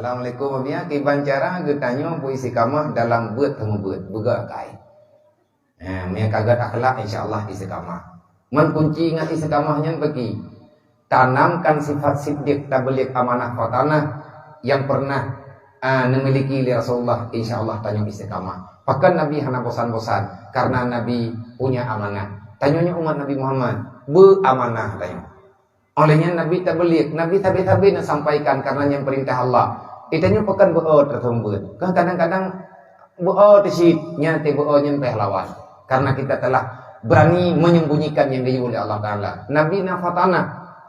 Assalamualaikum abia kiban cara getanyo puisi kamah dalam beut temu beut bega kai. Mia kagat akhlak insyaallah istiqamah. Man kunci ngan istiqamahnya bagi tanamkan sifat siddiq tabligh amanah fatanah yang pernah memiliki li Rasulullah insyaallah tanyo istiqamah. Bahkan Nabi hana bosan-bosan karena Nabi punya amanah. Tanyonya umat Nabi Muhammad be-amanah tanyo. Olehnya Nabi tabligh, Nabi tabi-tabi nak sampaikan karena yang perintah Allah. Itanya pekan beot tersembut. Kan kadang-kadang beot syitnya te beot nyempeh lawan. Karena kita telah berani menyembunyikan yang diuji oleh Allah Taala. Nabi nafatana,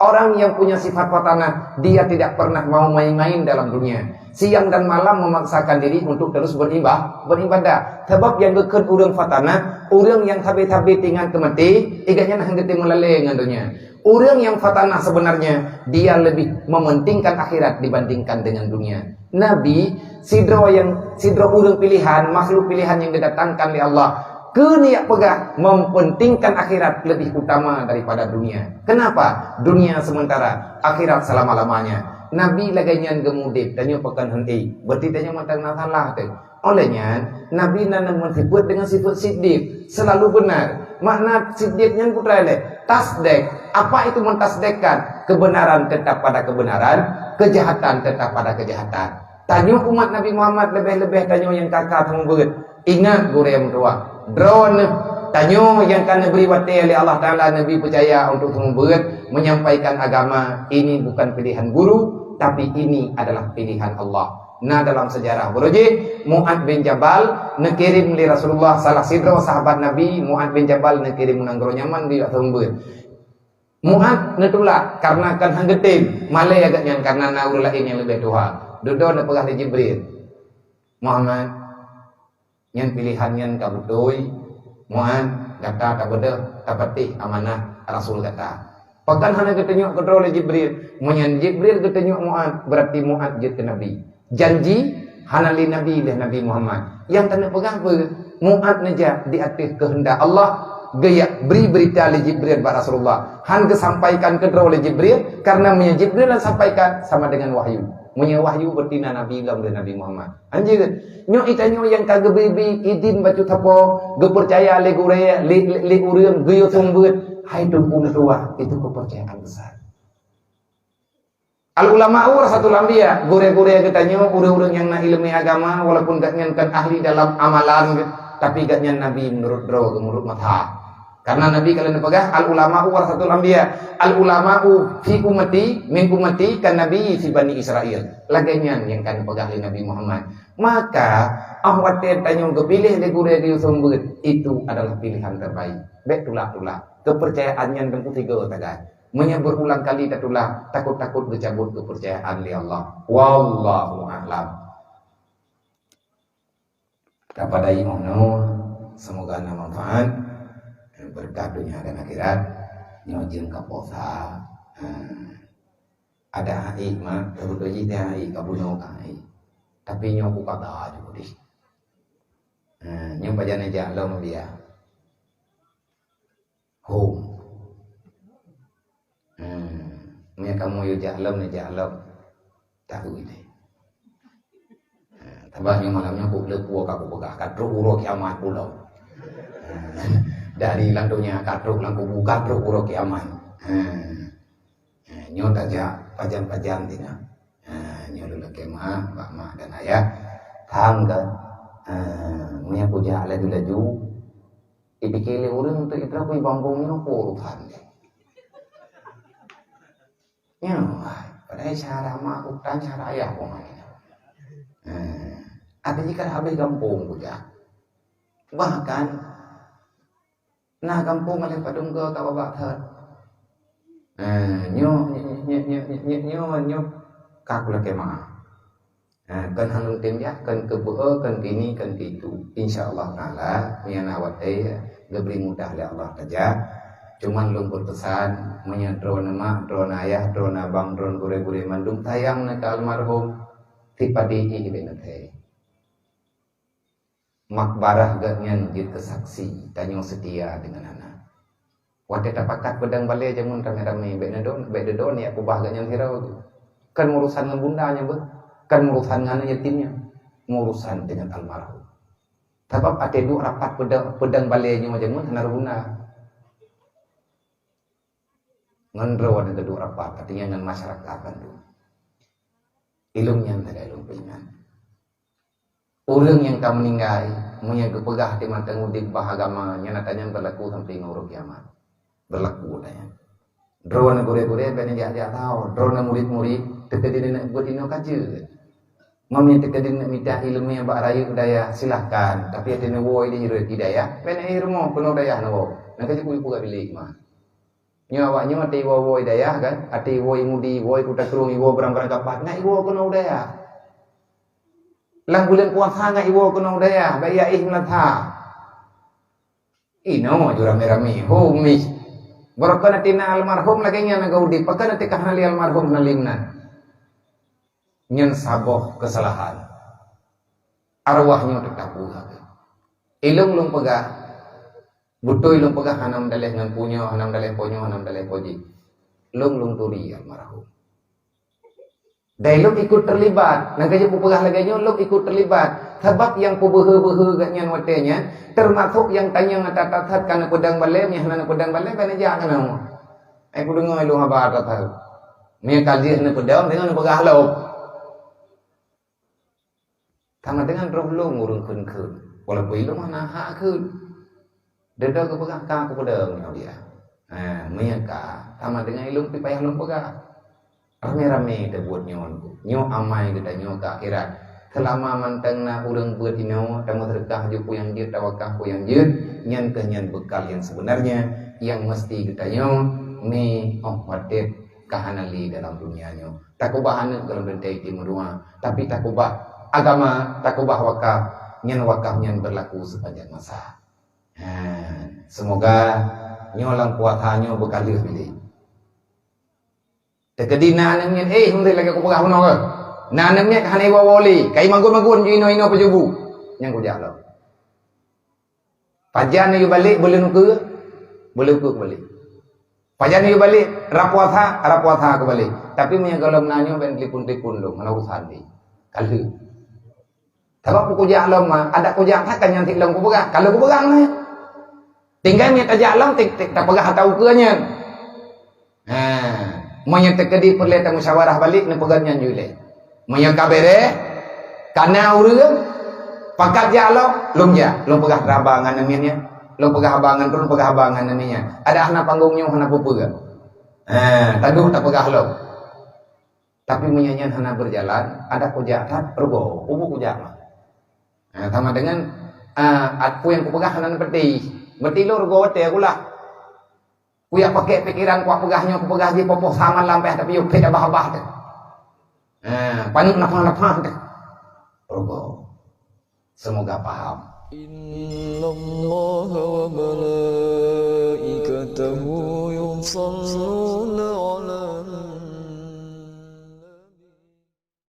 orang yang punya sifat fatana, dia tidak pernah mau main-main dalam dunia. Siang dan malam memaksakan diri untuk terus beribadah. Sebab yang dekat urang fatana, urang yang tabi-tabi tinggal kemati, iganya hang gete melaleh dengan dunia. Orang yang fatanah sebenarnya dia lebih mementingkan akhirat dibandingkan dengan dunia. Nabi sidro urang pilihan, makhluk pilihan yang didatangkan oleh Allah, keniak pegah mementingkan akhirat lebih utama daripada dunia. Kenapa? Dunia sementara, akhirat selama-lamanya. Nabi laganya gemudip tanya pekan henti. Berarti tanya matang salah tu. Olehnya Nabi nanam sifat dengan sifat siddiq, selalu benar. Makna siddiqnya putra le tasdek. Apa itu mentasdekkan? Kebenaran tetap pada kebenaran, kejahatan tetap pada kejahatan. Tanya umat Nabi Muhammad lebih-lebih tanya yang kakak tembut. Ingat guru yang tua. Drone tanya yang kan beri wati oleh Allah Taala. Nabi percaya untuk tembut menyampaikan agama. Ini bukan pilihan guru, tapi ini adalah pilihan Allah. Nah dalam sejarah beruji Mu'ad bin Jabal nekirim li Rasulullah salah sidro sahabat Nabi. Mu'ad bin Jabal nekirim menanggro nyaman di tembut. Mu'ad netulak karena kan hanggetin malai agaknya karena naur lain yang lebih tua. Dodo na pegah di Jibril. Muhammad yang pilihannya kabutoi. Mu'ad kata kabede tapatih amanah Rasul kata. Pakan hana ketenyuk kedro le Jibril. Munyan Jibril ketenyuk Mu'ad berarti Mu'ad jut ke Nabi. Janji hanali Nabi leh Nabi Muhammad. Yang tanah pegang apa? Mu'ad naja di atas kehendak Allah. Gaya beri berita oleh Jibril kepada Rasulullah. Han kesampaikan kedua oleh Jibril karena punya Jibril dan sampaikan sama dengan wahyu. Punya wahyu bertina Nabi lam dan Nabi Muhammad. Anjir, nyo itanyo yang kagak bebi idin bacu tapo, gepercaya le gure le urang geyo tumbut. Hai tumpung tua itu kepercayaan besar. Al ulama warasatul anbiya, gure-gure katanya urang-urang yang na ilmu agama walaupun gak nyankan ahli dalam amalan tapi gak nyan Nabi menurut menurut mazhab. Karena Nabi kalian pegang al ulama'u warasatul anbiya. Al ulama'u fi ummati min ummati kan Nabi fi Bani Israel. Laganya yang kan pegang Nabi Muhammad. Maka ahwatir tanya kepilih di gure di sumber itu adalah pilihan terbaik. Betulah kepercayaannya dan tiga tagai. Menyebut ulang kali tatulah takut-takut bercabut kepercayaan li Allah. Wallahu a'lam. Kepada imam semoga nama manfaat. Berkat dunia dan akhirat nyojeng kaposa ada hai mah terus teh hai kabuno kai tapi nyoku kata juga di nyom pajana jalom dia home nya kamu yo jalom tahu ini tabahnya malamnya ku lepu aku begah kadro uro kiamat pulau dari lantunya katruk langku buka truk uro kiamat. Nyot aja pajan-pajan tina. Nyot dulu kemah, mak dan ayah tangga. Punya puja laju-laju. Ipikili urang untuk itu aku bambungnya aku urutan. Ya, pada cara mak utan cara ayah kok main. Ada jika habis kampung puja. Bahkan nah kampung malih padung ke kababak thad. Nyo kakula kemah. Kan hanung tim ya kan kebeu kan kini kan kitu. Insyaallah taala miana wate geberi mudah oleh Allah saja. Cuman lumpur pesan menyadro nama, drona ayah, drona bang, dron gure-gure mandung tayang na ka almarhum tipadi ibena teh. Makbarah ganyan jid kesaksi tanyo setia dengan anak. Wate tapakat pedang balik jamun rame-rame bek dedon ya kubah ganyan hirau tu. Kan urusan ngebundanya be. kan urusan dengan yatimnya, urusan dengan almarhum. Sebab ada dua rapat pedang baliknya macam mana benar guna. Ngendro ada kedua rapat, artinya dengan masyarakat kan tu. Ilmunya tidak ilmu pengan. Orang yang tak meninggal, punya kepegah di mata udik bahagama, nyatanya berlaku sampai nguruk kiamat. Berlaku daya. Drone gure-gure bani dia tahu, drone murid-murid tekadin nak buat ino kaje. Mami tekadin nak minta ilmu yang bak raya daya silahkan, tapi ada nawo ini hiro hidayah, bani ilmu penuh daya nawo. Nak kaje kuih puga bilik mah. Nyawaknya mati wo hidayah kan, ati wo mudi, wo kuda kerung, wo berang-berang kapat, nak wo penuh daya. Lang bulan puasa ngai wo penuh daya, baya ihmlatha. Ino rame-rame, homis. Barakana tina almarhum lagi nya nagaudi, pakana tika hanali almarhum nalimna. Nyen saboh kesalahan. Arwahnya tetap buah. Ilung lung pegah. Butuh ilung pegah hanam daleh ngan punyo, hanam daleh ponyo, hanam daleh poji. Lung turi almarhum. Dai lung ikut terlibat, nang kaje pegah lagi nya lung ikut terlibat. Sebab yang pubehe-behe gatnya watenya termasuk yang tanya ngatatat kana pedang balem yang hana pedang balem kana jangan mau. Ai kudungo lu haba tatat. Me kaji hana pedang dengan pegah lauk. Sama dengan roh lu ngurung keun. Walaupun lu mana hak keun. Deda ke pegah ka ku pedang dia. Me ka sama dengan ilmu payah lu pegah. Rame-rame kita buat nyon. Nyo amai kita nyo ke akhirat. Selama mantengna urang buat ino, tamu terkah jupu yang jir, tawakah pu yang jir, nyan ke nyan bekal yang sebenarnya, yang mesti kita nyo, me ompadet kahanali dalam dunianya. Takubah anu dalam bentai timurua, tapi takubah agama, takubah wakaf nyan berlaku sepanjang masa. Semoga nyolang puatanyo bekalih pilih. Tekadina anu nyan, hunday lagi aku pegah puno ke? Nanamnya kahane wawoli, kai magun-magun ino pejubu. Yang kujalo. Pajan yu balik boleh nuku balik. Pajan yu balik rapuatha aku balik. Tapi punya golong nanyo ben lipun-lipun dong, mana urusan di. Kalu. Sebab ku jalo mah ada ku jangka kan yang tiklong ku pegang. Kalau ku pegang lah. Tinggal nya tajalong tik tak pegang tahu keanya. Monya tekedi perleta musyawarah balik ne pegangnya jule. Monya kabere kana urang pakat jalo lum pegah rabangan namanya. Lum pegah abangan turun pegah abangan namanya. Ada anak panggungnya hana pupega. Taduh tak pegah lo. Tapi menyanyian hana berjalan, ada kujatan pergo, ubu kujama. Sama dengan aku yang kupegah hana peti. Berarti lo rego te aku lah. Kuya pakai pikiran kuak pegahnya ku pegah di popoh sama lampeh tapi yuk tidak bah-bah teh. Panut napang-napang teh. Rego. Semoga paham. Innallaha wa malaikatahu